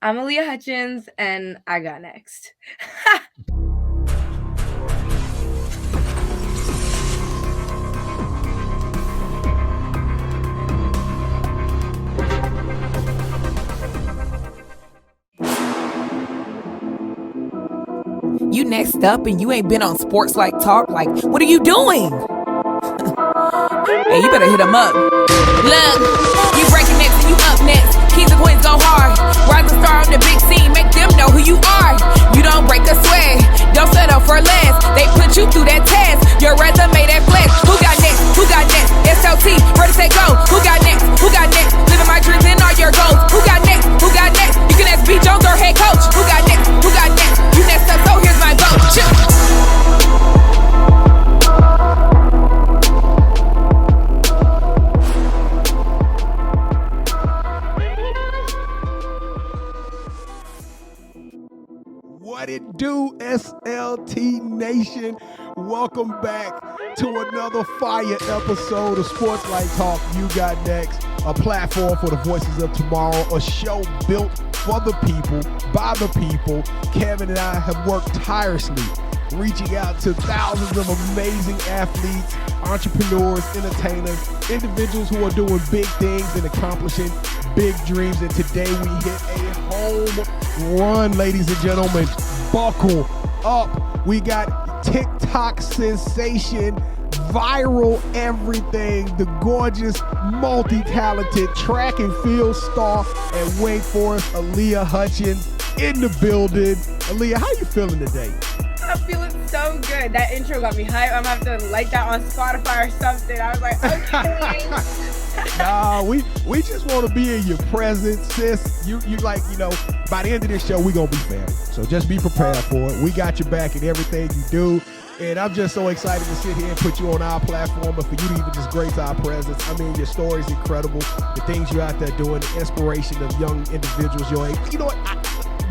I'm Aleeya Hutchins, and I got next. You next up and you ain't been on SportsLifeTalk. Like, what are you doing? Hey, you better hit them up. Look, you breaking next and you up next. Kings and queens go hard. Rise and star on the big scene. Make them know who you are. You don't break a sweat. Don't settle for less. They put you through that test. Your resume that flex. Who got next? Who got next? SLT, ready, say go. Who got next? Who got next? Living my dreams and all your goals. Who got next? Who got next? You can ask B. Jones or head coach. Who got next? Who got next? You next up, so here's my vote. What it do, SLT Nation? Welcome back to another fire episode of Sports Life Talk. You got next, a platform for the voices of tomorrow, a show built for the people, by the people. Kevin and I have worked tirelessly, reaching out to thousands of amazing athletes, entrepreneurs, entertainers, individuals who are doing big things and accomplishing big dreams. And today we hit a home run, ladies and gentlemen. Buckle up. We got TikTok sensation, viral everything, the gorgeous, multi-talented track and field star at Wake Forest, Aleeya Hutchins, in the building. Aleeya, how you feeling today? I'm feeling so good. That intro got me hyped. I'm gonna have to like that on Spotify or something. I was like, okay. Nah, we just want to be in your presence, sis. You like, by the end of this show, we gonna be family. So just be prepared for it. We got your back in everything you do. And I'm just so excited to sit here and put you on our platform, but for you to even just grace our presence. I mean, your story is incredible. The things you're out there doing, the inspiration of young individuals your age. You know what?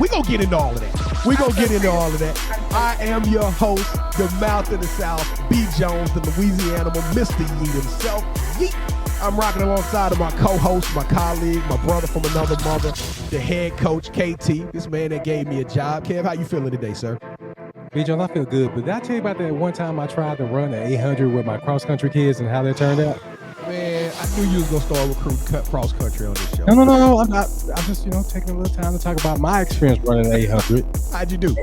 We're going to get into all of that. We're going to get into all of that. I am your host, the mouth of the South, B. Jones, the Louisiana, Mr. Yeet himself. Yeet. I'm rocking alongside of my co-host, my colleague, my brother from another mother, the head coach, KT, this man that gave me a job. Kev, how you feeling today, sir? B. Jones, I feel good, but did I tell you about that one time I tried to run an 800 with my cross-country kids and how that turned out? Man, I knew you was going to start recruiting cross-country on this show. No, I'm not. I'm just, taking a little time to talk about my experience running an 800. How'd you do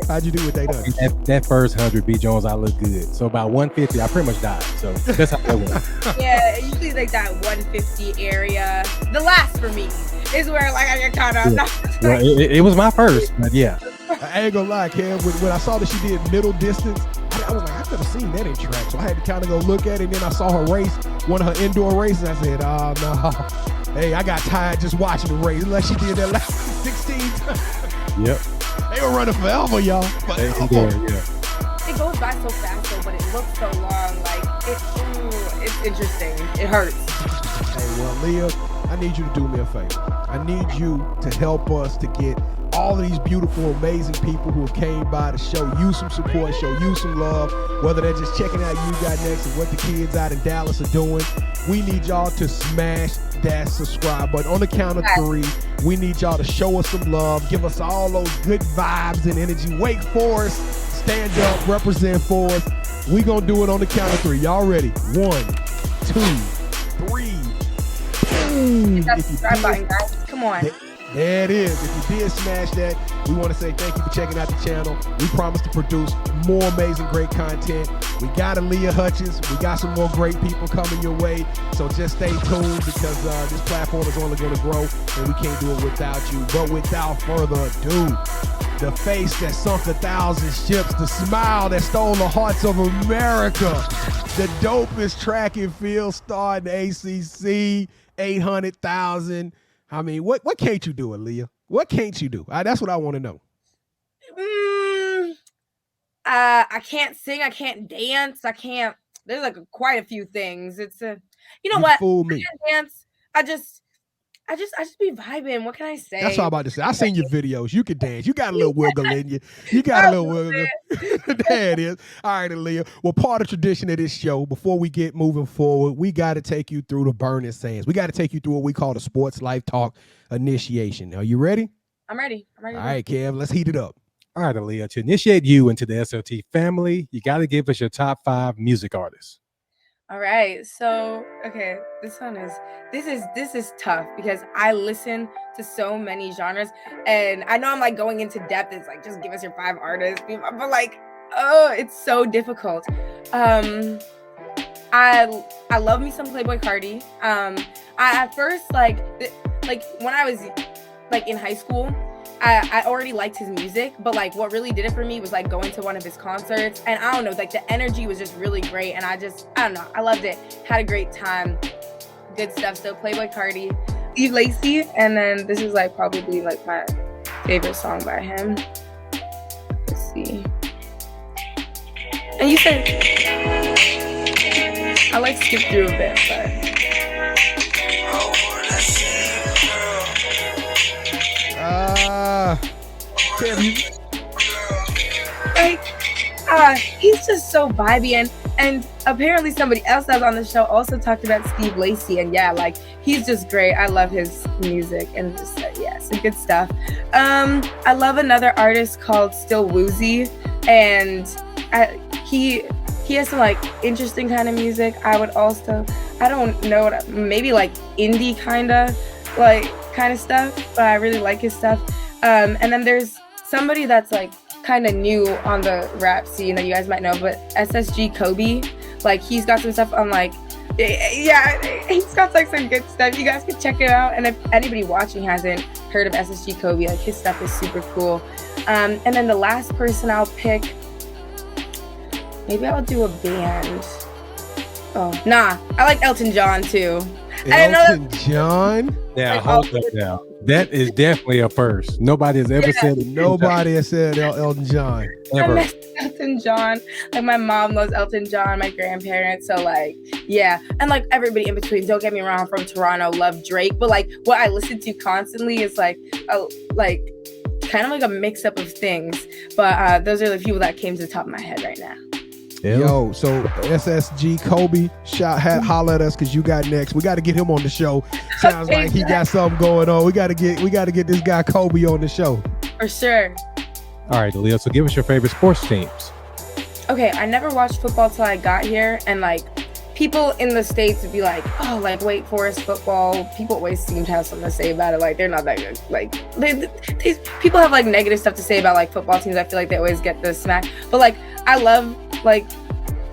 what they done? That first 100, B. Jones, I looked good. So about 150, I pretty much died. So that's how that went. Yeah, usually like that 150 area. The last for me is where like I get caught up. Yeah. Well, it was my first, but yeah. I ain't gonna lie, Kev. When I saw that she did middle distance, I was like, I've never seen that in track. So I had to kind of go look at it. And then I saw her race, one of her indoor races. I said, oh, no. Hey, I got tired just watching the race. Unless she did that last 16 times. Yep. They were running forever, y'all. But it goes by so fast, though, but it looks so long. Like, it's interesting. It hurts. Hey, well, Aaliyah, I need you to do me a favor. I need you to help us to get all of these beautiful, amazing people who came by to show you some support, show you some love, whether they're just checking out You Got Next and what the kids out in Dallas are doing. We need y'all to smash that subscribe button. On the count of 3, we need y'all to show us some love, give us all those good vibes and energy. Wake Forest, stand up, represent for us. We gonna do it on the count of 3. Y'all ready? 1, 2, 3. Hit that subscribe button, guys. Come on. There it is. If you did smash that, we want to say thank you for checking out the channel. We promise to produce more amazing, great content. We got Aleeya Hutchins. We got some more great people coming your way. So just stay tuned because this platform is only going to grow and we can't do it without you. But without further ado, the face that sunk 1,000 ships, the smile that stole the hearts of America, the dopest track and field star in the ACC, 800,000. I mean, what can't you do, Aleeya? What can't you do? That's what I want to know. I can't sing. I can't dance. I can't. There's like quite a few things. It's what? Fool me. I can't dance. I just be vibing. What can I say? That's all I'm about to say. I seen your videos. You can dance. You got a little wiggle in you. You got a little wiggle. There it is. All right, Aleeya. Well, part of tradition of this show, before we get moving forward, we got to take you through the burning sands. We got to take you through what we call the Sports Life Talk initiation. Are you ready? I'm ready. All right, Kev, let's heat it up. All right, Aaliyah, to initiate you into the SLT family, you got to give us your top 5 music artists. All right. So, okay, this is tough because I listen to so many genres, and I know I'm like going into depth. It's like, just give us your 5 artists, but like, oh, it's so difficult. I love me some Playboi Carti. I at first like when I was like in high school, I already liked his music, but like what really did it for me was like going to one of his concerts, and I don't know, like the energy was just really great, and I don't know, I loved it. Had a great time. Good stuff. So Playboi Carti, Steve Lacy, and then this is like probably like my favorite song by him. Let's see. And you said I like skip through a bit, but he's just so vibey, and apparently somebody else that was on the show also talked about Steve Lacy, and yeah, like he's just great. I love his music and just some good stuff. I love another artist called Still Woozy, and he has some like interesting kind of music. I don't know, maybe like indie kind of stuff, but I really like his stuff. And then there's somebody that's like kind of new on the rap scene that you guys might know, but SSG Kobe, like he's got some stuff on like, yeah, he's got like some good stuff. You guys can check it out. And if anybody watching hasn't heard of SSG Kobe, like his stuff is super cool. And then the last person I'll pick, maybe I'll do a band. Oh, nah, I like Elton John too. Elton John? Now, like, hold up now. That is definitely a first. Nobody has ever said it. Nobody has said Elton John. Ever. Elton John. Like my mom loves Elton John, my grandparents. So like, yeah. And like everybody in between. Don't get me wrong, I'm from Toronto, love Drake. But like what I listen to constantly is like kind of like a mix up of things. But those are the people that came to the top of my head right now. Yo, so SSG Kobe, holla at us because you got next. We got to get him on the show. Sounds like he got something going on. We got to get this guy Kobe on the show. For sure. All right, Aaliyah, so give us your favorite sports teams. Okay, I never watched football till I got here, and like people in the States would be like, oh, like Wake Forest football. People always seem to have something to say about it. Like they're not that good. Like people have like negative stuff to say about like football teams. I feel like they always get the smack. But like I love like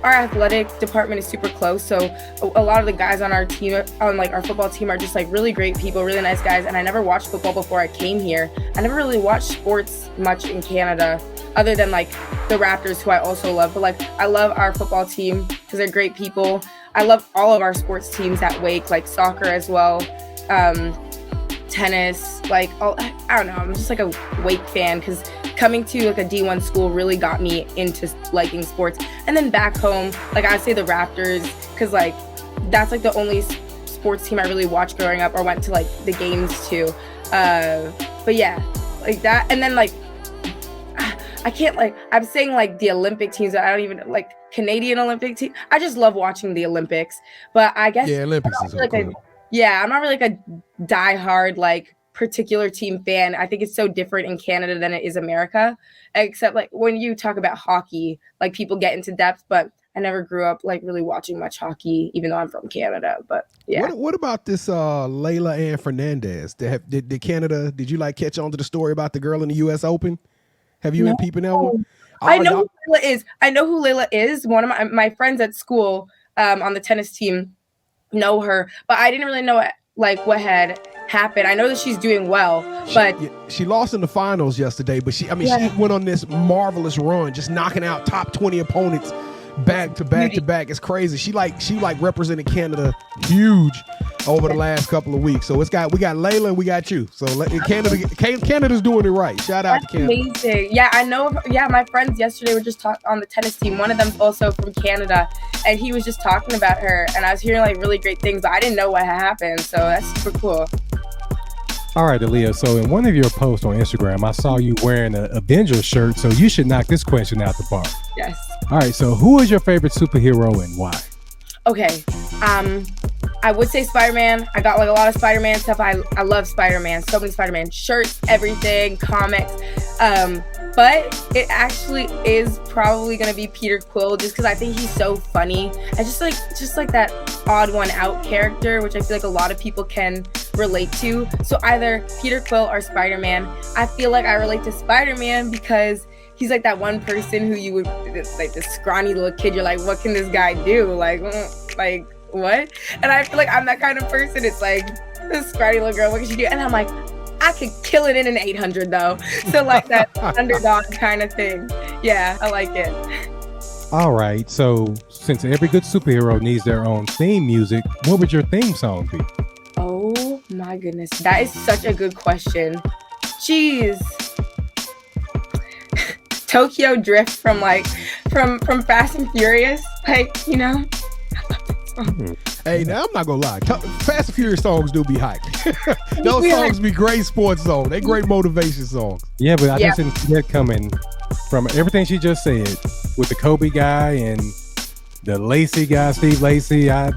our athletic department is super close, so a lot of the guys on our team, on like our football team, are just like really great people, really nice guys. And I never watched football before I came here. I never really watched sports much in Canada other than like the Raptors, who I also love. But like I love our football team because they're great people. I love all of our sports teams at Wake, like soccer as well, tennis, like I don't know, I'm just like a Wake fan because coming to like a D1 school really got me into liking sports. And then back home, like I say the Raptors because like that's like the only sports team I really watched growing up or went to like the games to. But yeah, like that. And then like I can't, like I'm saying like the Olympic teams, but I don't even like Canadian Olympic team. I just love watching the Olympics. But I guess Olympics is like cool. I'm not really like a diehard like particular team fan. I think it's so different in Canada than it is America, except like when you talk about hockey, like people get into depth, but I never grew up like really watching much hockey, even though I'm from Canada. But yeah. What about this Layla Ann Fernandez? Did Canada, did you like catch on to the story about the girl in the US Open? Have you been peeping that one? I know who Layla is. I know who Layla is. One of my friends at school on the tennis team know her, but I didn't really know what had happened. I know that she's doing well, but she lost in the finals yesterday, but she went on this marvelous run, just knocking out top 20 opponents back to back to back. It's crazy. She represented Canada huge over the last couple of weeks. So we got Layla and we got you. So Canada's doing it right. Shout out to Canada. Amazing. Yeah, I know. Yeah, my friends yesterday were just talking on the tennis team. One of them's also from Canada, and he was just talking about her, and I was hearing like really great things, but I didn't know what had happened. So that's super cool. All right, Aaliyah. So in one of your posts on Instagram, I saw you wearing a Avengers shirt. So you should knock this question out the park. Yes. All right. So who is your favorite superhero and why? Okay. I would say Spider-Man. I got like a lot of Spider-Man stuff. I love Spider-Man. So many Spider-Man shirts, everything, comics. But it actually is probably gonna be Peter Quill, just because I think he's so funny. I just like that odd one out character, which I feel like a lot of people can relate to. So either Peter Quill or Spider-Man. I feel like I relate to Spider-Man because he's like that one person who you would, like this scrawny little kid, you're like, what can this guy do? Like what? And I feel like I'm that kind of person. It's like, this scrawny little girl, what can she do? And I'm like, I could kill it in an 800 though. So like that underdog kind of thing. Yeah, I like it. All right. So since every good superhero needs their own theme music, what would your theme song be? Oh my goodness. That is such a good question. Jeez. Tokyo Drift from Fast and Furious. Like, you know. Hey, now I'm not gonna lie. Fast and Furious songs do be hype. Those songs be great sports songs. They great motivation songs. Yeah, but I just didn't see that coming from everything she just said with the Kobe guy and the Lacey guy, Steve Lacey. I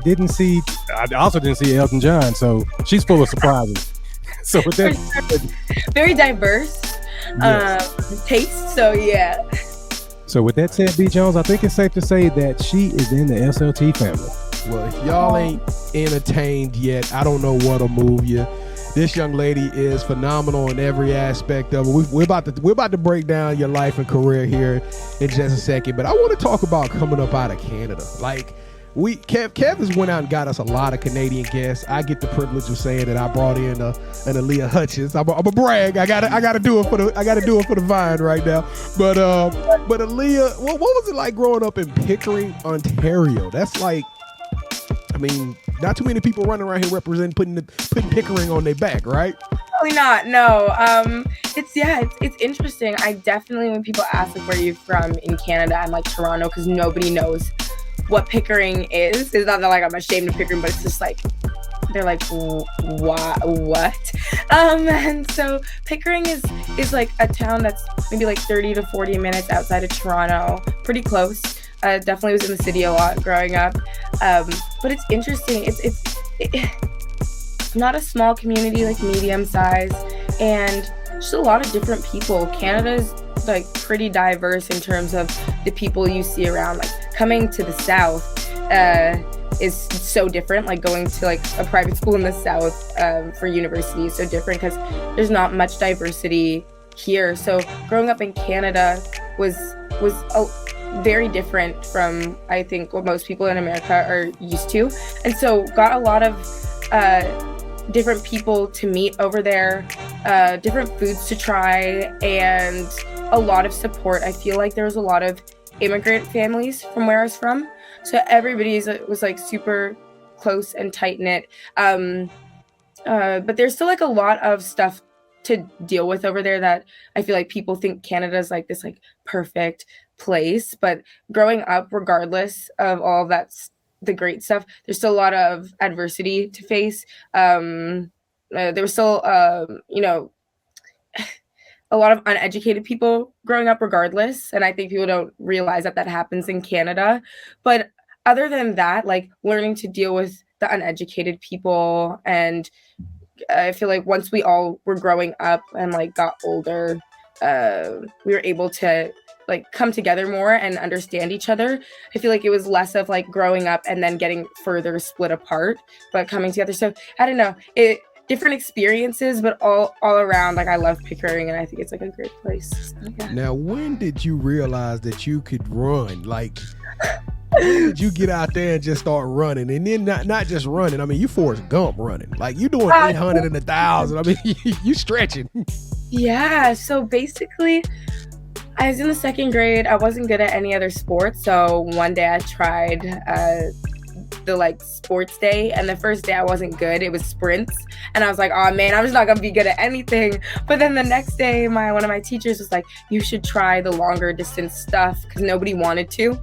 also didn't see Elton John, so she's full of surprises. So with that, very diverse taste. So yeah. So with that said, B. Jones, I think it's safe to say that she is in the SLT family. Well, if y'all ain't entertained yet, I don't know what'll move you. This young lady is phenomenal in every aspect of it. We're about to break down your life and career here in just a second, but I want to talk about coming up out of Canada. Like, Kev has went out and got us a lot of Canadian guests. I get the privilege of saying that I brought in an Aleeya Hutchins. I'm a brag. I gotta do it for the Vine right now. But Aleeya, what was it like growing up in Pickering, Ontario? That's like, I mean, not too many people running around here representing putting Pickering on their back, right? Probably not. No. It's interesting. I definitely, when people ask like where you're from in Canada, I'm like Toronto, because nobody knows what Pickering is. It's not that like I'm ashamed of Pickering, but it's just like they're like, what? And so Pickering is like a town that's maybe like 30 to 40 minutes outside of Toronto, pretty close. Definitely was in the city a lot growing up. But it's interesting. It's not a small community, like medium size, and just a lot of different people. Canada's like pretty diverse in terms of the people you see around. Like coming to the South is so different. Like going to like a private school in the South for university is so different because there's not much diversity here. So growing up in Canada was very different from, I think, what most people in America are used to. And so got a lot of different people to meet over there, different foods to try, and a lot of support. I feel like there was a lot of immigrant families from where I was from. So everybody was like super close and tight-knit. But there's still like a lot of stuff to deal with over there that I feel like people think Canada's like this like perfect place. But growing up, regardless of all that's the great stuff, there's still a lot of adversity to face. There was still, a lot of uneducated people growing up regardless. And I think people don't realize that happens in Canada. But other than that, like learning to deal with the uneducated people, and I feel like once we all were growing up and like got older, we were able to like come together more and understand each other. I feel like it was less of like growing up and then getting further split apart, but coming together. So I don't know, different experiences, but all around, like I love Pickering and I think it's like a great place. So, yeah. Now, when did you realize that you could run? Like, when did you get out there and just start running? And then not just running, I mean, you Forrest Gump running. Like you doing 800 and 1,000. I mean, you stretching. Yeah, so basically I was in the second grade. I wasn't good at any other sports. So one day I tried the like sports day, and the first day I wasn't good. It was sprints, and I was like, oh man, I'm just not gonna be good at anything. But then the next day one of my teachers was like, you should try the longer distance stuff, because nobody wanted to.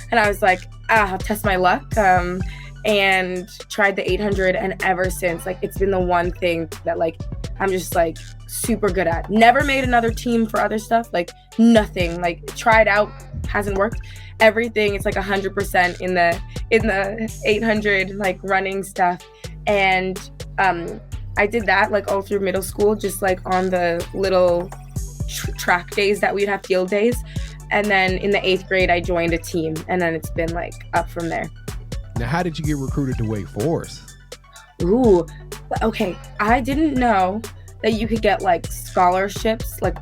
And I was like, I'll test my luck, and tried the 800, and ever since, like, it's been the one thing that like I'm just like super good at. Never made another team for other stuff, like nothing. Like tried out hasn't worked. Everything, it's like 100% in the 800 like running stuff. And I did that like all through middle school, just like on the little track days that we'd have field days. And then in the 8th grade, I joined a team, and then it's been like up from there. Now, how did you get recruited to Wake Forest? Ooh, okay. I didn't know that you could get like scholarships, like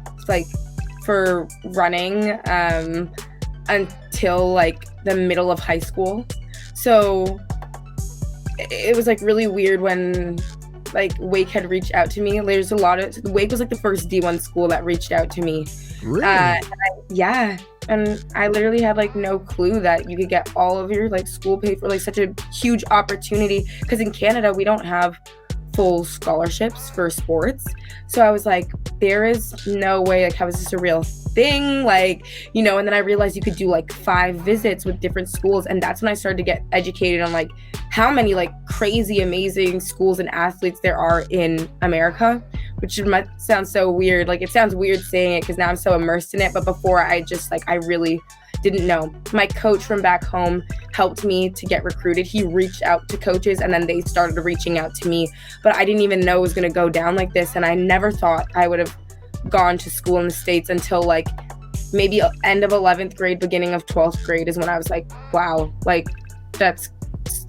for running until like the middle of high school. So it was like really weird when like Wake had reached out to me. There's a lot of Wake was like the first D1 school that reached out to me. Really? Yeah. And I literally had like no clue that you could get all of your like school paid for, like such a huge opportunity. Because in Canada, we don't have full scholarships for sports. So I was like, there is no way, like, how is this a real thing? Like, you know, and then I realized you could do like 5 visits with different schools. And that's when I started to get educated on like how many like crazy, amazing schools and athletes there are in America, which might sound so weird. Like, it sounds weird saying it because now I'm so immersed in it. But before, I just like, I really didn't know. My coach from back home helped me to get recruited. He reached out to coaches, and then they started reaching out to me. But I didn't even know it was going to go down like this. And I never thought I would have gone to school in the States until like maybe end of 11th grade, beginning of 12th grade is when I was like, wow, like this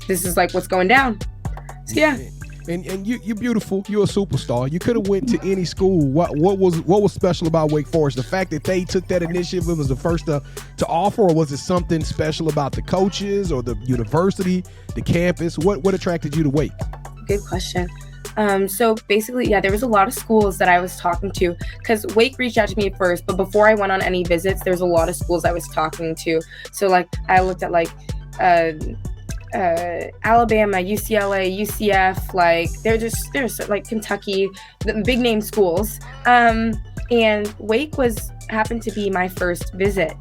is like what's going down. So yeah. And you're beautiful. You're a superstar. You could have went to any school. What was special about Wake Forest? The fact that they took that initiative and was the first to offer, or was it something special about the coaches or the university, the campus? What attracted you to Wake? Good question. So basically, yeah, there was a lot of schools that I was talking to because Wake reached out to me first, but before I went on any visits, there was a lot of schools I was talking to. So like I looked at like Alabama, UCLA, UCF, like there's like Kentucky, the big name schools. And Wake happened to be my first visit.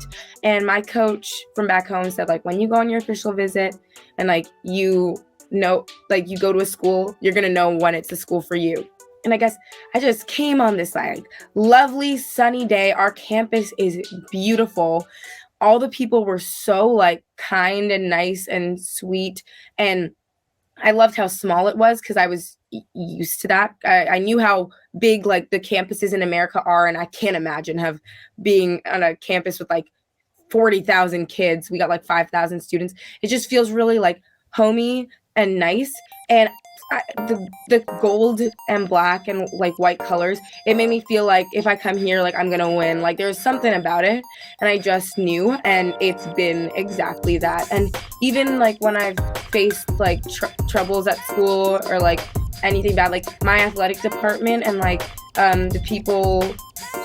And my coach from back home said, like, when you go on your official visit and like you know, like you go to a school, you're gonna know when it's a school for you. And I guess I just came on this like lovely sunny day. Our campus is beautiful. All the people were so like kind and nice and sweet. And I loved how small it was because I was used to that. I knew how big like the campuses in America are. And I can't imagine being on a campus with like 40,000 kids. We got like 5,000 students. It just feels really like homey and nice. And the gold and black and like white colors, it made me feel like if I come here, like I'm gonna win. Like there's something about it, and I just knew, and it's been exactly that. And even like when I've faced like troubles at school or like anything bad, like my athletic department and like the people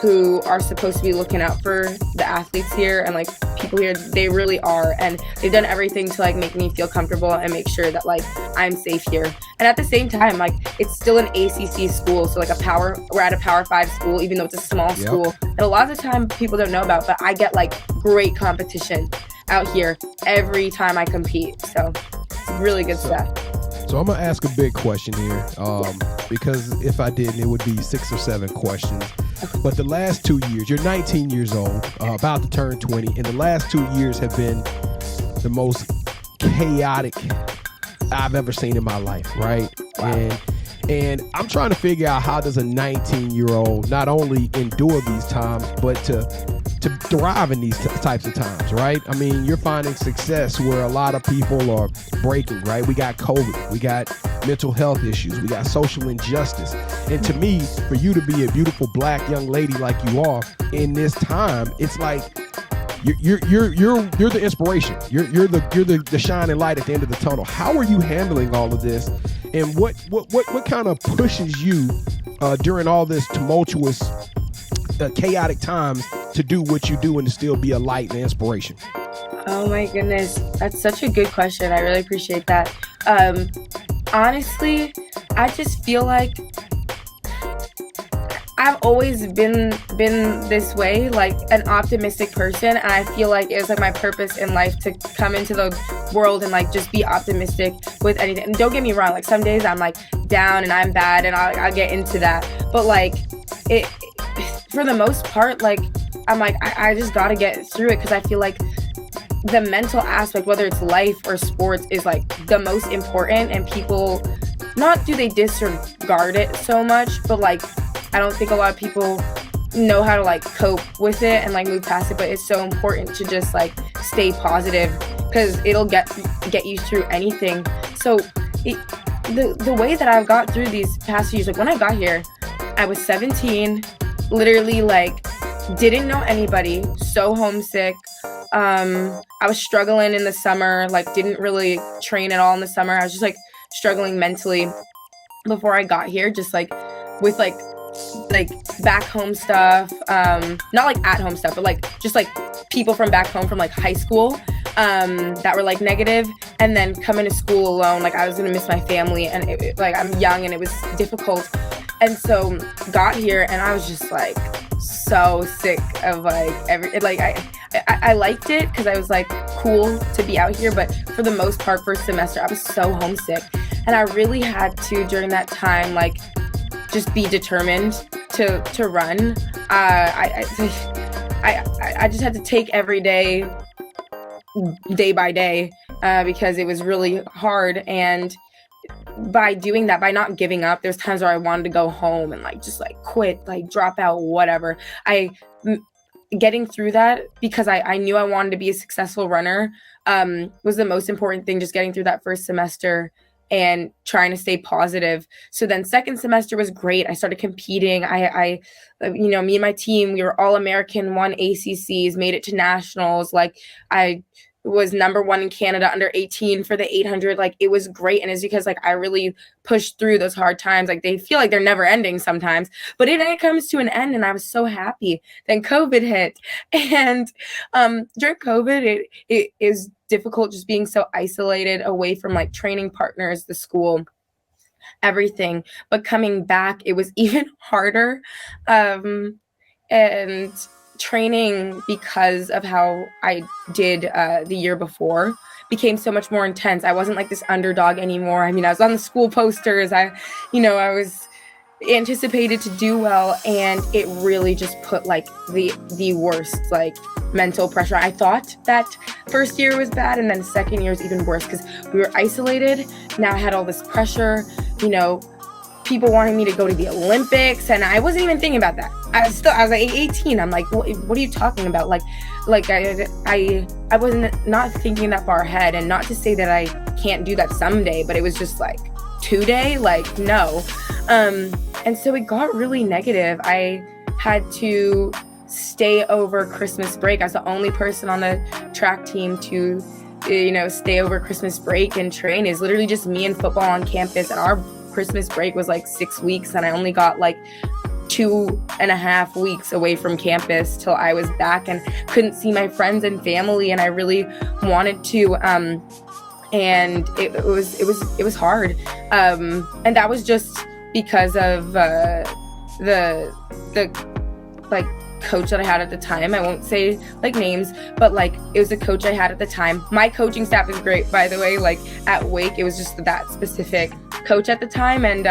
who are supposed to be looking out for the athletes here and like people here, they really are, and they've done everything to like make me feel comfortable and make sure that like I'm safe here. And at the same time, like it's still an ACC school, so like we're at a Power 5 school, even though it's a small school. And a lot of the time people don't know about, but I get like great competition out here every time I compete, so it's really good stuff. So I'm gonna ask a big question here, because if I didn't, it would be 6 or 7 questions. But the last 2 years, you're 19 years old, about to turn 20, and the last 2 years have been the most chaotic I've ever seen in my life, right? Wow. And I'm trying to figure out, how does a 19-year-old not only endure these times, but to thrive in these types of times, right? I mean, you're finding success where a lot of people are breaking, right? We got COVID, we got mental health issues, we got social injustice. And to me, for you to be a beautiful black young lady like you are in this time, it's like you're the inspiration. You're the shining light at the end of the tunnel. How are you handling all of this? And what kind of pushes you during all this tumultuous, chaotic times to do what you do and to still be a light and inspiration? Oh my goodness, that's such a good question. I really appreciate that. Honestly, I just feel like I've always been this way, like an optimistic person, and I feel like it's like my purpose in life to come into the world and like just be optimistic with anything. And don't get me wrong, like some days I'm like down and I'm bad, and I'll get into that. But like it, for the most part, like I'm like, I just got to get through it, because I feel like the mental aspect, whether it's life or sports, is like the most important, and people, not do they disregard it so much, but like I don't think a lot of people know how to like cope with it and like move past it. But it's so important to just like stay positive, because it'll get you through anything. So the way that I've got through these past years, like when I got here, I was 17, literally like didn't know anybody, so homesick. I was struggling in the summer, like didn't really train at all in the summer. I was just like struggling mentally before I got here, just like with like back home stuff, not like at home stuff, but like just like people from back home from like high school that were like negative, and then coming to school alone, like I was gonna miss my family, and like I'm young and it was difficult. And so got here and I was just like so sick of like I liked it because I was like cool to be out here, but for the most part, first semester I was so homesick, and I really had to during that time like just be determined to run. I just had to take every day by day because it was really hard. And by doing that, by not giving up, there's times where I wanted to go home and like just like quit, like drop out, whatever. Getting through that, because I knew I wanted to be a successful runner, was the most important thing, just getting through that first semester and trying to stay positive. So then second semester was great. I started competing. I me and my team, we were All-American, won ACCs, made it to nationals. Like I was number 1 in Canada under 18 for the 800. Like it was great. And it's because like I really pushed through those hard times. Like they feel like they're never ending sometimes, but it comes to an end, and I was so happy. Then COVID hit, and during COVID it is difficult just being so isolated away from like training partners, the school, everything. But coming back, it was even harder. And training, because of how I did the year before, became so much more intense. I wasn't like this underdog anymore. I mean, I was on the school posters. I was anticipated to do well, and it really just put like the worst like mental pressure. I thought that first year was bad, and then the second year was even worse because we were isolated. Now I had all this pressure, people wanting me to go to the Olympics, and I wasn't even thinking about that. I was like 18. I'm like, what are you talking about? Like I wasn't not thinking that far ahead, and not to say that I can't do that someday, but it was just like today, like no. And so it got really negative. I had to stay over Christmas break. I was the only person on the track team to stay over Christmas break and train. Is literally just me and football on campus, and our Christmas break was like 6 weeks, and I only got like 2.5 weeks away from campus till I was back, and couldn't see my friends and family, and I really wanted to, and it was hard, and that was just because of the like coach that I had at the time. I won't say like names, but like it was a coach I had at the time. My coaching staff is great, by the way. Like at Wake, it was just that specific coach at the time, and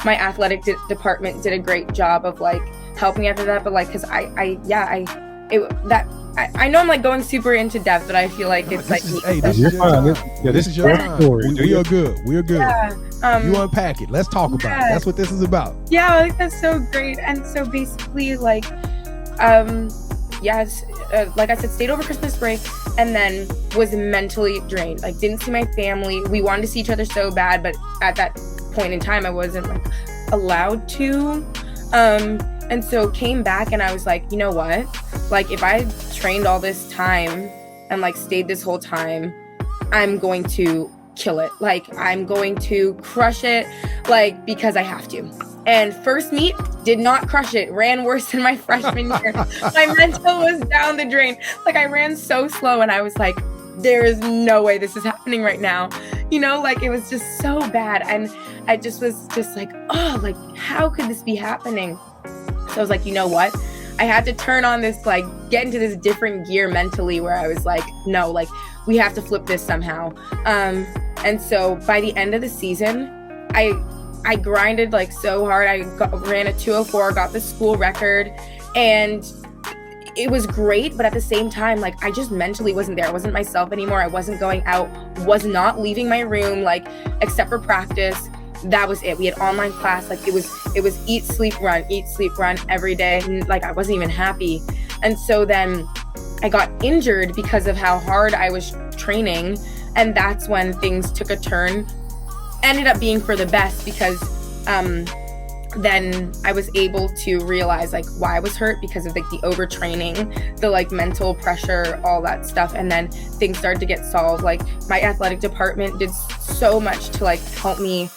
my athletic department did a great job of like helping after that. But like, because I know I'm like going super into depth, but I feel like it's like this is your time. This is your time. We are good. We're good. Yeah. You unpack it. Let's talk about it. That's what this is about. Yeah, like that's so great. And so basically, like, like I said, stayed over Christmas break, and then was mentally drained. Like, didn't see my family. We wanted to see each other so bad, but at that point in time, I wasn't like allowed to. And so came back, and I was like, you know what? Like, if I trained all this time and like stayed this whole time, I'm going to kill it. Like, I'm going to crush it, like, because I have to. And first meet, did not crush it. Ran worse than my freshman year. My mental was down the drain. Like, I ran so slow, and I was like, there is no way this is happening right now. Like, it was just so bad. And I just was just like, oh, like, how could this be happening? So I was like, you know what? I had to turn on this, like, get into this different gear mentally, where I was like, no, like, we have to flip this somehow. And so by the end of the season, I grinded like so hard. I ran a 2:04, got the school record, and it was great, but at the same time, like, I just mentally wasn't there. I wasn't myself anymore. I wasn't going out, was not leaving my room, like, except for practice. That was it. We had online class. Like, it was eat, sleep, run every day. And, like, I wasn't even happy. And so then I got injured because of how hard I was training. And that's when things took a turn. Ended up being for the best, because then I was able to realize, like, why I was hurt, because of, like, the overtraining, the, like, mental pressure, all that stuff. And then things started to get solved. Like, my athletic department did so much to, like, help me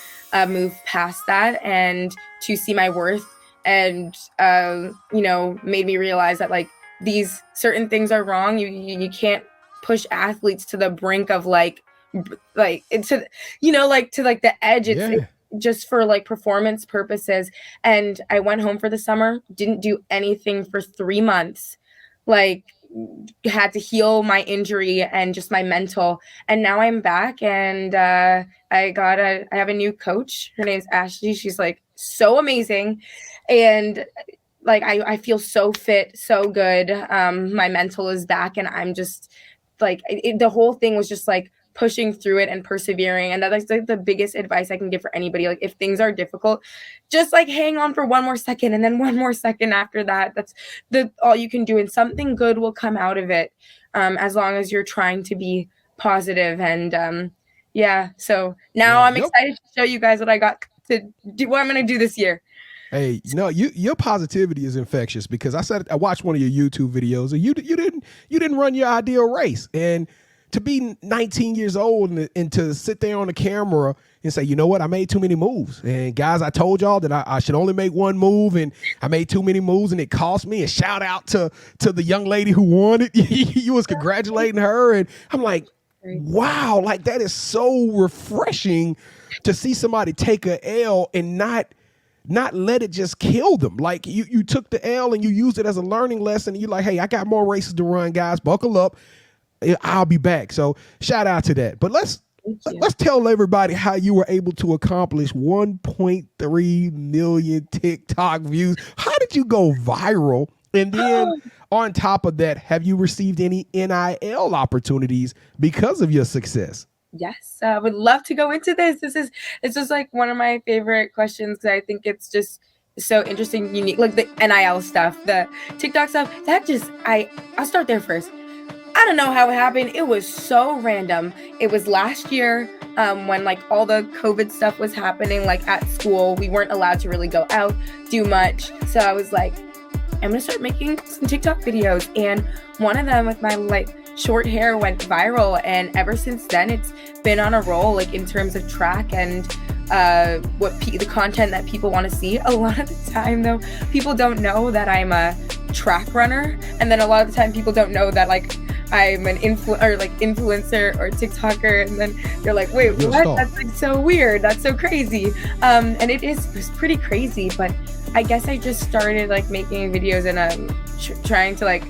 move past that and to see my worth, and made me realize that, like, these certain things are wrong. You can't push athletes to the brink of like into, to like the edge. It's just for, like, performance purposes. And I went home for the summer, didn't do anything for 3 months, like, had to heal my injury and just my mental. And now I'm back, and I have a new coach. Her name's Ashley. She's, like, so amazing. And, like, I feel so fit, so good. My mental is back, and I'm just, like, the whole thing was just, like, pushing through it and persevering. And that's, like, the biggest advice I can give for anybody. Like, if things are difficult, just, like, hang on for one more second, and then one more second after that. That's all you can do, and something good will come out of it, as long as you're trying to be positive. And so now I'm excited to show you guys what I got to do, what I'm going to do this year. Hey, your positivity is infectious, because I watched one of your YouTube videos, and you didn't run your ideal race. And to be 19 years old and to sit there on the camera and say, you know what, I made too many moves. And guys, I told y'all that I should only make one move, and I made too many moves, and it cost me. And shout out to the young lady who won it. You was congratulating her. And I'm like, wow, like, that is so refreshing to see somebody take a L and not let it just kill them. Like, you took the L and you used it as a learning lesson. And you're like, hey, I got more races to run, guys. Buckle up. I'll be back. So shout out to that. But let's tell everybody how you were able to accomplish 1.3 million TikTok views. How did you go viral? And then on top of that, have you received any NIL opportunities because of your success? Yes, I would love to go into this. It's just, like, one of my favorite questions, because I think it's just so interesting, unique, like the NIL stuff, the TikTok stuff. I'll start there first. I don't know how it happened. It was so random. It was last year, when, like, all the COVID stuff was happening, like, at school. We weren't allowed to really go out, do much. So I was like, I'm going to start making some TikTok videos. And one of them with my, like, short hair went viral. And ever since then, it's been on a roll, like, in terms of track and the content that people want to see. A lot of the time, though, people don't know that I'm a track runner. And then a lot of the time, people don't know that, like, I'm an influencer or TikToker, and then they're like, wait, what? That's, like, so weird. That's so crazy. And it's pretty crazy, but I guess I just started, like, making videos and trying to, like,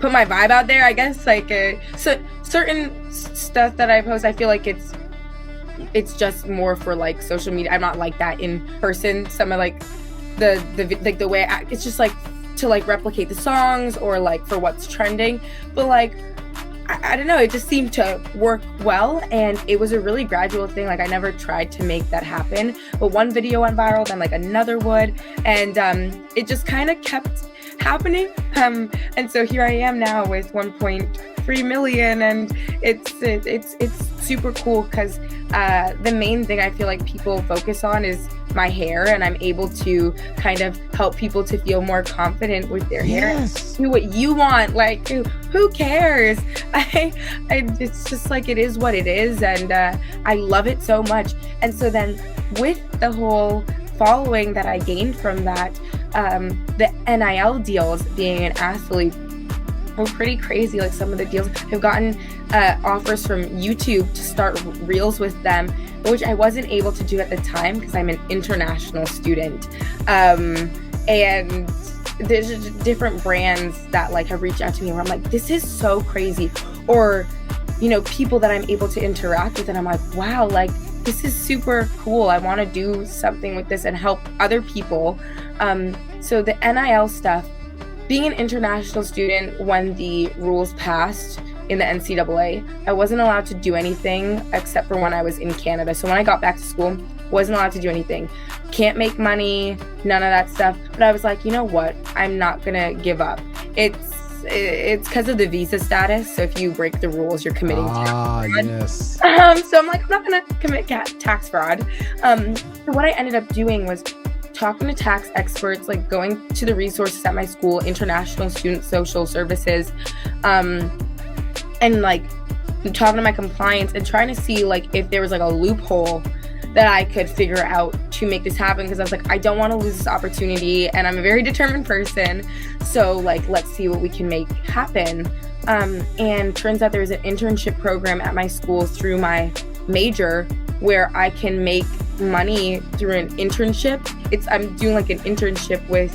put my vibe out there, I guess. Like, so certain stuff that I post, I feel like it's just more for, like, social media. I'm not like that in person. Some of, like, the way I act, it's just, like, to, like, replicate the songs or, like, for what's trending. But, like, I don't know, it just seemed to work well, and it was a really gradual thing. Like, I never tried to make that happen, but one video went viral, then, like, another would, and it just kind of kept happening. And so here I am now with 1.3 million, and it's super cool, because the main thing I feel like people focus on is my hair, and I'm able to kind of help people to feel more confident with their hair. Do what you want. Like, who cares? It's just, like, it is what it is, and I love it so much. And so then with the whole following that I gained from that, the NIL deals, being an athlete, were pretty crazy. Like, some of the deals, I've gotten offers from YouTube to start reels with them, which I wasn't able to do at the time because I'm an international student. And there's just different brands that, like, have reached out to me where I'm like, this is so crazy. Or, people that I'm able to interact with, and I'm like, wow, like, this is super cool. I want to do something with this and help other people. So the NIL stuff, being an international student, when the rules passed in the NCAA, I wasn't allowed to do anything except for when I was in Canada. So when I got back to school, wasn't allowed to do anything. Can't make money, none of that stuff. But I was like, you know what? I'm not gonna give up. It's because of the visa status. So if you break the rules, you're committing tax fraud. Yes. So I'm like, I'm not gonna commit tax fraud. So what I ended up doing was talking to tax experts, like going to the resources at my school, International Student Social Services, and like talking to my compliance and trying to see like if there was like a loophole that I could figure out to make this happen, because I was like, I don't want to lose this opportunity, and I'm a very determined person, so like let's see what we can make happen. And turns out there was an internship program at my school through my major where I can make money through an internship. I'm doing like an internship with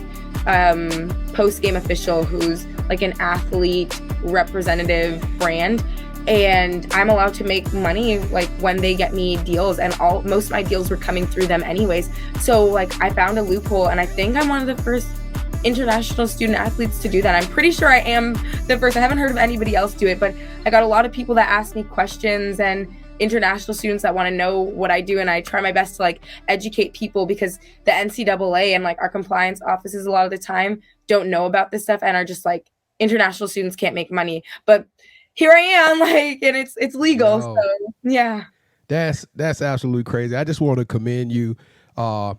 Post-Game Official, who's like an athlete representative brand, and I'm allowed to make money like when they get me deals, and most of my deals were coming through them anyways. So like I found a loophole, and I think I'm one of the first international student athletes to do that. I'm pretty sure I am the first. I haven't heard of anybody else do it, but I got a lot of people that ask me questions, and international students that want to know what I do, and I try my best to like educate people, because the NCAA and like our compliance offices a lot of the time don't know about this stuff and are just like, international students can't make money, but here I am, like, and it's legal. No. So yeah, That's absolutely crazy. I just want to commend you. For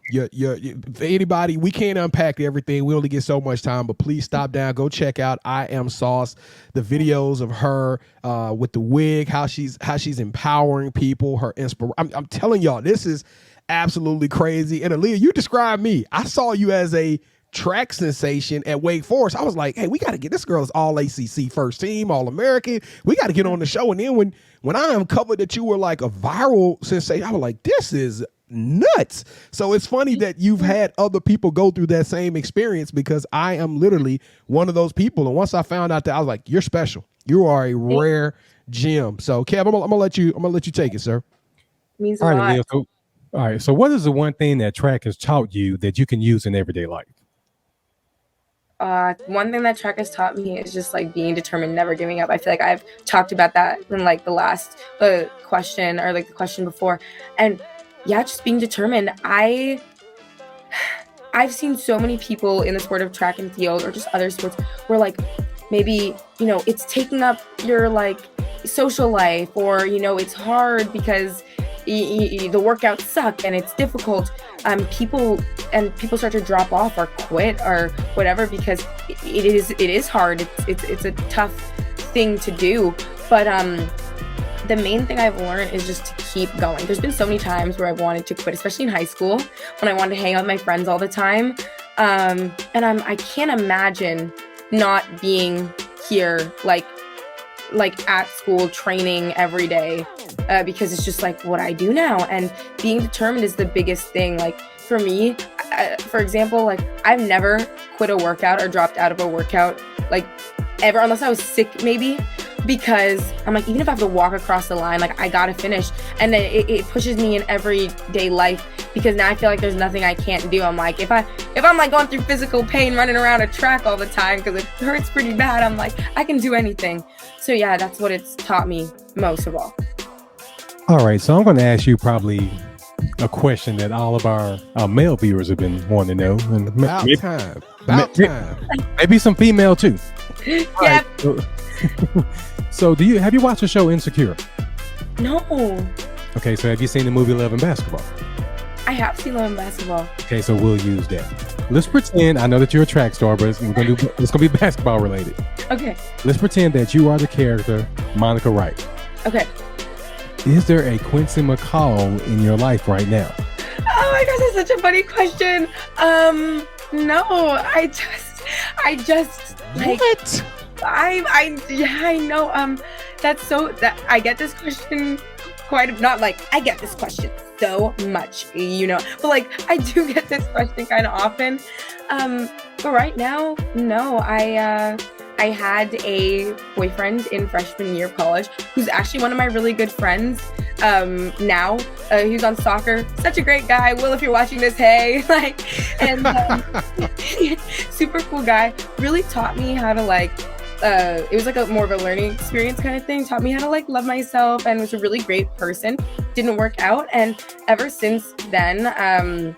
anybody, we can't unpack everything. We only get so much time, but please stop down, go check out I Am Sauce, the videos of her with the wig, how she's empowering people, her I'm telling y'all, this is absolutely crazy. And Aaliyah, you described me. I saw you as a track sensation at Wake Forest. I was like, hey, we got to get this girl's All-ACC first team, All-American. We got to get on the show. And then when I uncovered that you were like a viral sensation, I was like, this is nuts. So it's funny that you've had other people go through that same experience, because I am literally one of those people. And once I found out that, I was like, you're special. You are a rare gem. So Kev, I'm gonna let you take it, sir. Means a lot. All right. So what is the one thing that track has taught you that you can use in everyday life? One thing that track has taught me is just like being determined, never giving up. I feel like I've talked about that in like the last question, or like the question before. And yeah, just being determined. I've seen so many people in the sport of track and field, or just other sports, where like maybe, you know, it's taking up your like social life, or, you know, it's hard because the workouts suck and it's difficult. People start to drop off or quit or whatever, because it is hard. It's a tough thing to do. But the main thing I've learned is just to keep going. There's been so many times where I've wanted to quit, especially in high school when I wanted to hang out with my friends all the time. And I can't imagine not being here, like at school, training every day, because it's just like what I do now. And being determined is the biggest thing. Like for me, for example, like I've never quit a workout or dropped out of a workout, like ever, unless I was sick maybe, because I'm like, even if I have to walk across the line, like I gotta finish. And then it pushes me in everyday life, because now I feel like there's nothing I can't do. I'm like, if I'm like going through physical pain running around a track all the time because it hurts pretty bad, I'm like, I can do anything. So yeah, that's what it's taught me most of all. All right, so I'm going to ask you probably a question that all of our male viewers have been wanting to know. And About time. Maybe some female too. Yeah. Right, so have you watched the show Insecure? No. Okay, so have you seen the movie Love and Basketball? I have seen Love and Basketball. Okay, so we'll use that. Let's pretend, I know that you're a track star, but it's going to be basketball related. Okay. Let's pretend that you are the character Monica Wright. Okay. Is there a Quincy McCall in your life right now? Oh my gosh, that's such a funny question. No, I just like, what? I know. That I get this question I get this question so much, you know, but like I do get this question kind of often. But right now, no, I had a boyfriend in freshman year of college who's actually one of my really good friends. now. He was on soccer. Such a great guy. Will, if you're watching this, hey. And super cool guy. Really taught me how to it was like a more of a learning experience kind of thing. Taught me how to love myself, and was a really great person. Didn't work out, and ever since then, I've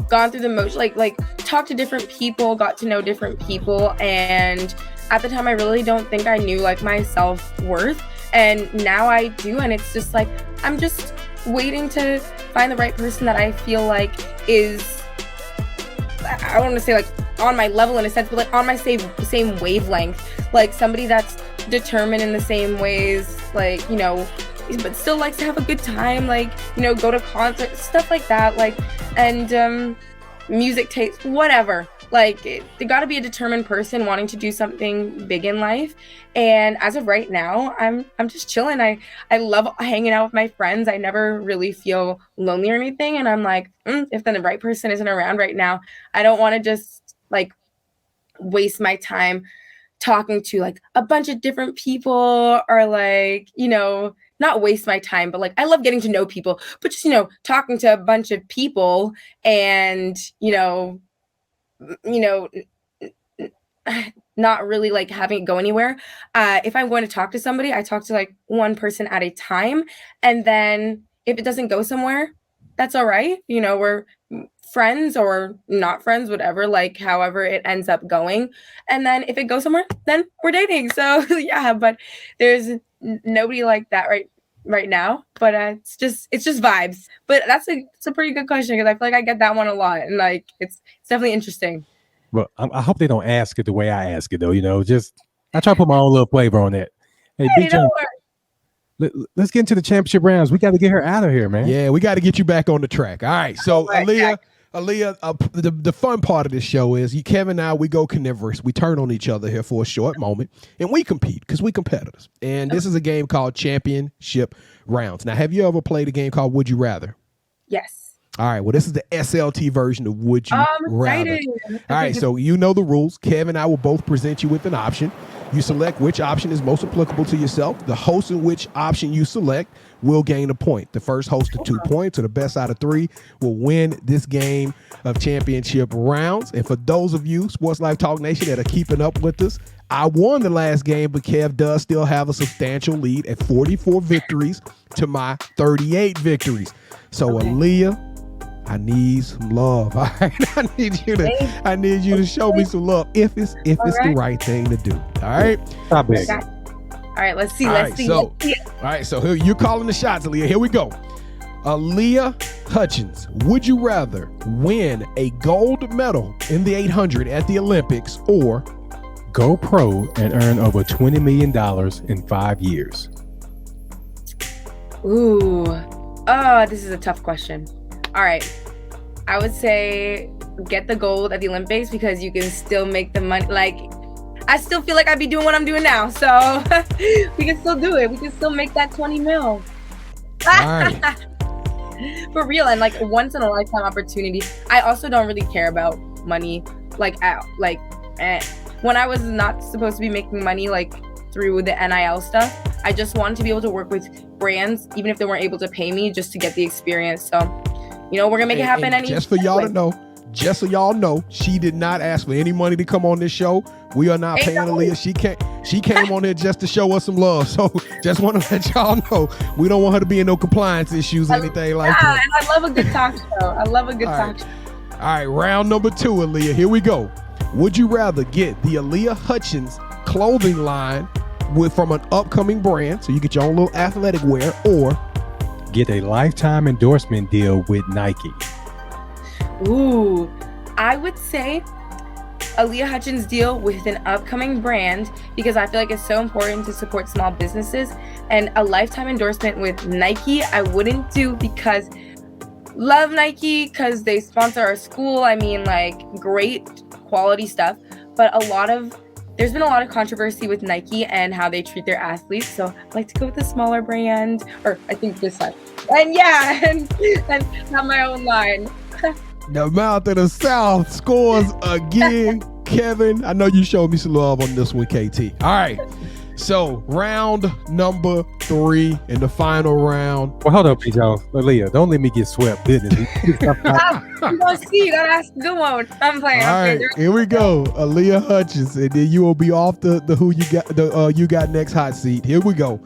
gone through the motion, talked to different people, got to know different people, and at the time I really don't think I knew my self-worth, and now I do, and it's just I'm just waiting to find the right person that I feel is, I don't want to say on my level in a sense, but on my same wavelength, somebody that's determined in the same ways, but still likes to have a good time, go to concerts, stuff like that, and music taste, whatever. There got to be a determined person wanting to do something big in life. And as of right now, I'm just chilling. I love hanging out with my friends. I never really feel lonely or anything. And I'm if then the right person isn't around right now, I don't want to just waste my time talking to a bunch of different people, or not waste my time, but I love getting to know people, but just, talking to a bunch of people and, not really having it go anywhere. If I'm going to talk to somebody, I talk to one person at a time. And then if it doesn't go somewhere, that's all right. We're friends or not friends, whatever, however it ends up going. And then if it goes somewhere, then we're dating. So yeah, but there's nobody like that right now, but it's just vibes. But it's a pretty good question, because I feel I get that one a lot, and it's definitely interesting. Well, I hope they don't ask it the way I ask it, though. Just I try to put my own little flavor on that. Hey, BJ, let's get into the championship rounds. We got to get her out of here, man. Yeah, we got to get you back on the track. All right, so Aaliyah, the fun part of this show is Kevin and I, we go carnivorous. We turn on each other here for a short moment, and we compete because we competitors. And this is a game called Championship Rounds. Now, have you ever played a game called Would You Rather? Yes. All right, well, this is the SLT version of Would You Rather. All right, so you know the rules. Kevin and I will both present you with an option. You select which option is most applicable to yourself. The host in which option you select will gain a point. The first host to 2 points, or the best out of 3, will win this game of championship rounds. And for those of you, Sports Life Talk Nation, that are keeping up with us, I won the last game, but Kev does still have a substantial lead at 44 victories to my 38 victories. So Aaliyah, I need some love. All right, I need you to show me some love if it's the right thing to do. All right, stop it. All right, let's see. All right, so here you're calling the shots, Aaliyah. Here we go. Aleeya Hutchins, would you rather win a gold medal in the 800 at the Olympics, or go pro and earn over $20 million in 5 years? Ooh, this is a tough question. All right, I would say get the gold at the Olympics, because you can still make the money. I still feel I'd be doing what I'm doing now, so we can still do it. We can still make that 20 mil. All right. For real, and once in a lifetime opportunity. I also don't really care about money. When I was not supposed to be making money through the NIL stuff, I just wanted to be able to work with brands, even if they weren't able to pay me, just to get the experience. So, we're gonna make it happen. Just for y'all to know, just so y'all know, she did not ask for any money to come on this show. We are not paying Aaliyah. She came on here just to show us some love. So just want to let y'all know, we don't want her to be in no compliance issues or anything like that. And I love a good talk show. Talk show. All right, round number 2, Aaliyah. Here we go. Would you rather get the Aleeya Hutchins clothing line from an upcoming brand, so you get your own little athletic wear, or get a lifetime endorsement deal with Nike? Ooh, I would say Aleeya Hutchins deal with an upcoming brand, because I feel it's so important to support small businesses, and a lifetime endorsement with Nike I wouldn't do, because love Nike because they sponsor our school. I mean, great quality stuff, but there's been a lot of controversy with Nike and how they treat their athletes. So I like to go with a smaller brand, or I think this one. And and have my own line. The Mouth of the South scores again. Kevin, I know you showed me some love on this one, KT. All right. So round number 3 in the final round. Well, hold on, P. Jones. Aaliyah, don't let me get swept, didn't it? I'm gonna see. That's a good one. I'm playing. All right, here we go. Aleeya Hutchins, and then you will be off the who you got next hot seat. Here we go.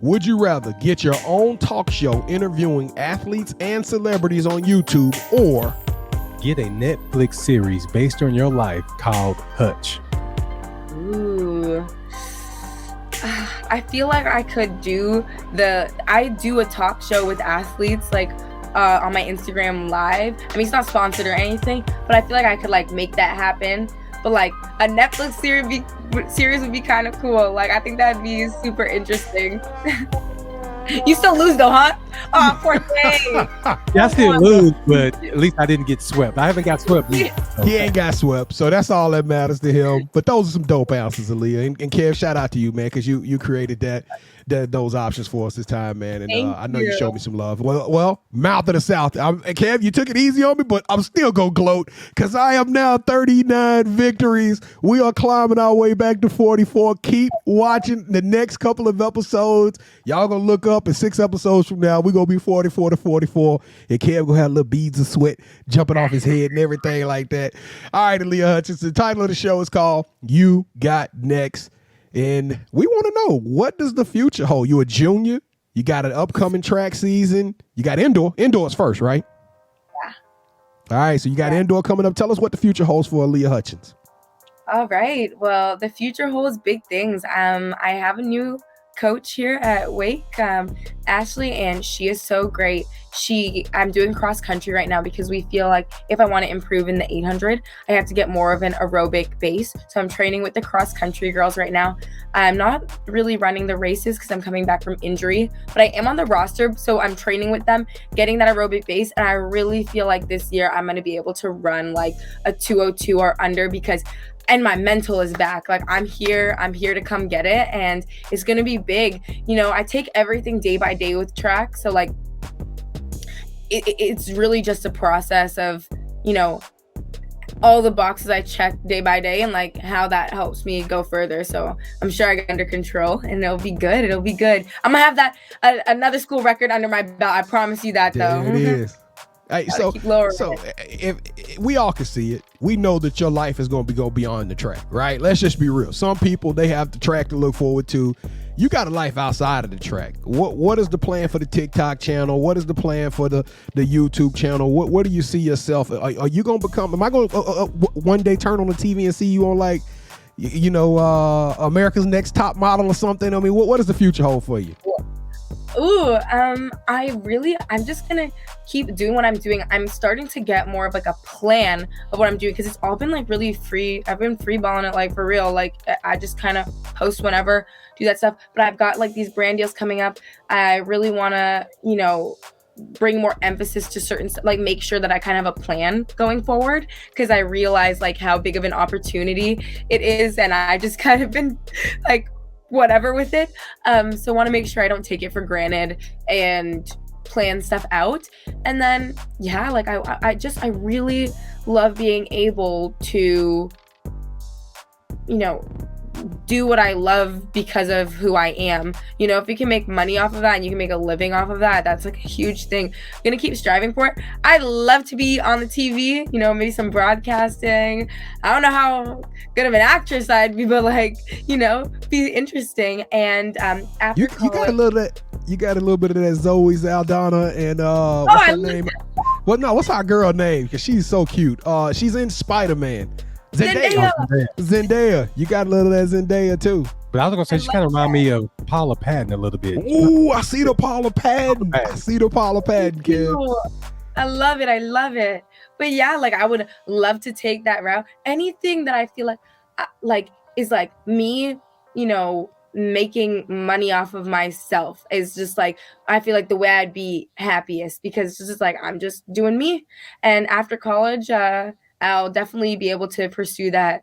Would you rather get your own talk show interviewing athletes and celebrities on YouTube, or get a Netflix series based on your life called Hutch? Ooh. I feel like I could I do a talk show with athletes like on my Instagram live. I mean, it's not sponsored or anything, but I feel like I could like make that happen. But like a Netflix series would be kind of cool. Like I think that'd be super interesting. You still lose though, huh? Oh, poor thing. Yeah, I still lose, but at least I didn't get swept. I haven't got swept yet. He ain't got swept, so that's all that matters to him. But those are some dope answers, Aaliyah. And Kev, shout out to you, man, because you created those options for us this time, man. And I know you showed me some love. Well, mouth of the South. Kev, you took it easy on me, but I'm still going to gloat because I am now 39 victories. We are climbing our way back to 44. Keep watching the next couple of episodes. Y'all going to look up, and 6 episodes from now, we're going to be 44 to 44. And Kev going to have little beads of sweat jumping off his head and everything like that. All right, Aleeya Hutchins. The title of the show is called You Got Next. And we want to know, what does the future hold? You a junior? You got an upcoming track season? You got indoors first, right? Yeah. All right, so you got indoor coming up. Tell us what the future holds for Aleeya Hutchins. All right. Well, the future holds big things. I have a new coach here at Wake, Ashley, and she is so great. I'm doing cross country right now because we feel like if I want to improve in the 800, I have to get more of an aerobic base. So I'm training with the cross country girls right now. I'm not really running the races because I'm coming back from injury, but I am on the roster. So I'm training with them, getting that aerobic base. And I really feel like this year I'm going to be able to run like a 202 or under and my mental is back. Like I'm here to come get it. And it's going to be big. You know, I take everything day by day with track. So like, it's really just a process of, you know, all the boxes I check day by day and like how that helps me go further. So I'm sure I get under control and it'll be good. I'm gonna have that another school record under my belt. I promise you that though. There it is. Hey, so if we all can see it, we know that your life is going to go beyond the track, right? Let's just be real. Some people, they have the track to look forward to. You got a life outside of the track. What is the plan for the TikTok channel? What is the plan for the YouTube channel? What do you see yourself? Are you going to become? Am I going to one day turn on the TV and see you on like, you know, America's Next Top Model or something? I mean, what does the future hold for you? Ooh, I'm just gonna keep doing what I'm doing. I'm starting to get more of like a plan of what I'm doing because it's all been like really free. I've been free balling it like for real. Like I just kind of post whenever, do that stuff. But I've got like these brand deals coming up. I really want to, you know, bring more emphasis to certain like make sure that I kind of have a plan going forward because I realize like how big of an opportunity it is, and I just kind of been like whatever with it. So want to make sure I don't take it for granted and plan stuff out. And then, yeah, like I really love being able to, you know, do what I love because of who I am. You know, if you can make money off of that and you can make a living off of that, that's like a huge thing. I'm gonna keep striving for it. I'd love to be on the TV, you know, maybe some broadcasting. I don't know how good of an actress I'd be, but like, you know, be interesting. And after you got a little bit of that Zoe Saldana and what's her name? Well, no, what's our girl name? Because she's so cute. She's in Spider-Man. Zendaya. You got a little of that Zendaya too. But I was gonna say she kind of remind me of Paula Patton a little bit. Ooh, I see the Paula Patton. Kid. I love it. But yeah, like I would love to take that route. Anything that I feel like is like me, you know, making money off of myself is just like I feel like the way I'd be happiest because it's just like I'm just doing me. And after college, I'll definitely be able to pursue that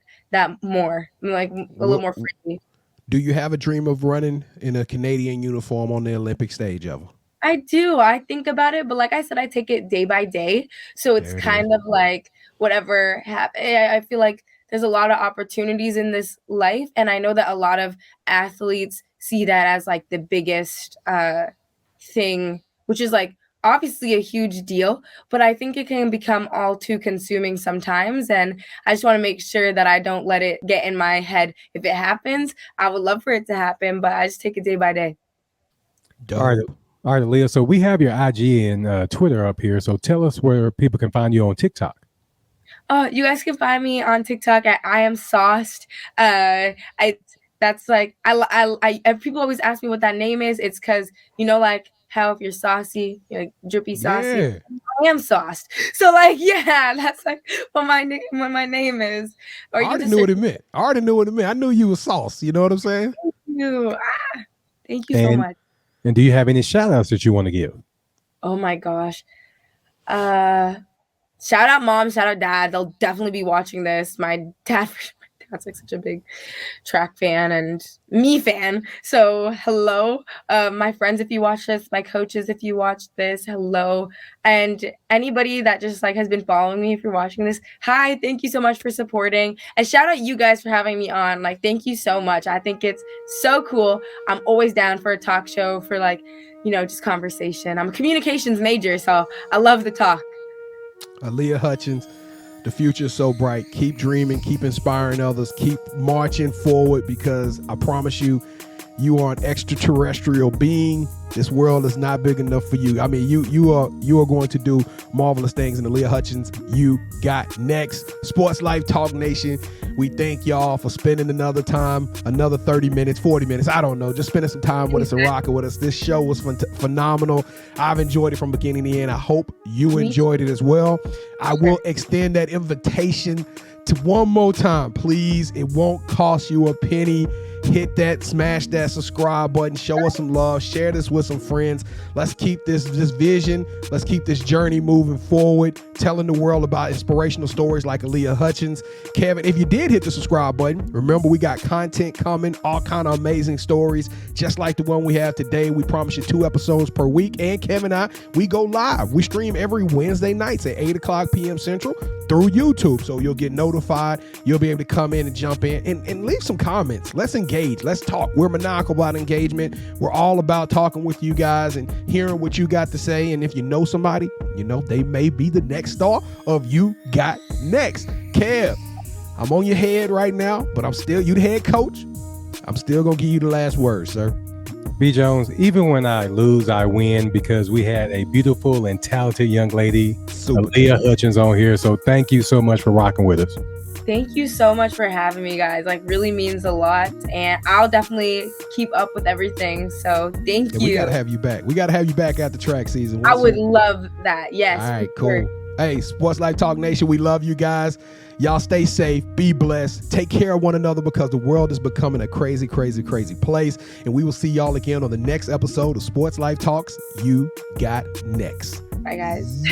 more, like a little more freely. Do you have a dream of running in a Canadian uniform on the Olympic stage ever? I do. I think about it, but like I said, I take it day by day. So it's kind of like whatever happens. I feel like there's a lot of opportunities in this life. And I know that a lot of athletes see that as like the biggest thing, which is like obviously a huge deal, but I think it can become all too consuming sometimes. And I just want to make sure that I don't let it get in my head. If it happens, I would love for it to happen, but I just take it day by day. Dope. All right, Aaliyah. So we have your IG and Twitter up here. So tell us where people can find you on TikTok. You guys can find me on TikTok at I am sauced. That's like I people always ask me what that name is. It's because like how if you're saucy, you're like drippy saucy. Yeah. I am sauced. So like that's like what my name is. Or I already knew what it meant. I knew you were sauce. You know what I'm saying? Thank you so much. And do you have any shout outs that you want to give? Oh my gosh. Shout out mom, shout out dad. They'll definitely be watching this. My dad's like such a big track fan and me fan. So hello. My friends, if you watch this, my coaches, if you watch this, hello. And anybody that just like has been following me, if you're watching this, hi, thank you so much for supporting. And shout out you guys for having me on. Like, thank you so much. I think it's so cool. I'm always down for a talk show for like, just conversation. I'm a communications major, so I love the talk. Aleeya Hutchins, the future is so bright. Keep dreaming, keep inspiring others, keep marching forward, because I promise you, you are an extraterrestrial being. This world is not big enough for you. I mean, you are going to do marvelous things. And Aleeya Hutchins, you got next. Sports Life Talk Nation, we thank y'all for spending another 30 minutes, 40 minutes, I don't know, just spending some time with us and rocking with us. This show was phenomenal. I've enjoyed it from beginning to end. I hope you enjoyed it as well. I will extend that invitation to one more time, please. It won't cost you a penny. Hit that, smash that subscribe button, show us some love, share this with some friends. Let's keep this vision, let's keep this journey moving forward, telling the world about inspirational stories like Aleeya Hutchins. Kevin, if you did hit the subscribe button, remember we got content coming, all kind of amazing stories, just like the one we have today. We promise you 2 episodes per week, and Kevin and I, we go live. We stream every Wednesday nights at 8:00 p.m. Central through YouTube, so you'll get notified. You'll be able to come in and jump in and leave some comments. Let's engage. Let's talk. We're maniacal about engagement. We're all about talking with you guys and hearing what you got to say. And if you know somebody, they may be the next star of You Got Next. Kev, I'm on your head right now, but I'm still you the head coach. I'm still going to give you the last word, sir. B. Jones, even when I lose, I win, because we had a beautiful and talented young lady, Aleeya Hutchins, on here. So thank you so much for rocking with us. Thank you so much for having me, guys. Like, really means a lot. And I'll definitely keep up with everything. So thank you. We got to have you back. We got to have you back after track season. I would love that. Yes. All right, cool. Hey, Sports Life Talk Nation, we love you guys. Y'all stay safe, be blessed, take care of one another, because the world is becoming a crazy, crazy, crazy place. And we will see y'all again on the next episode of Sports Life Talks You Got Next. Bye, guys.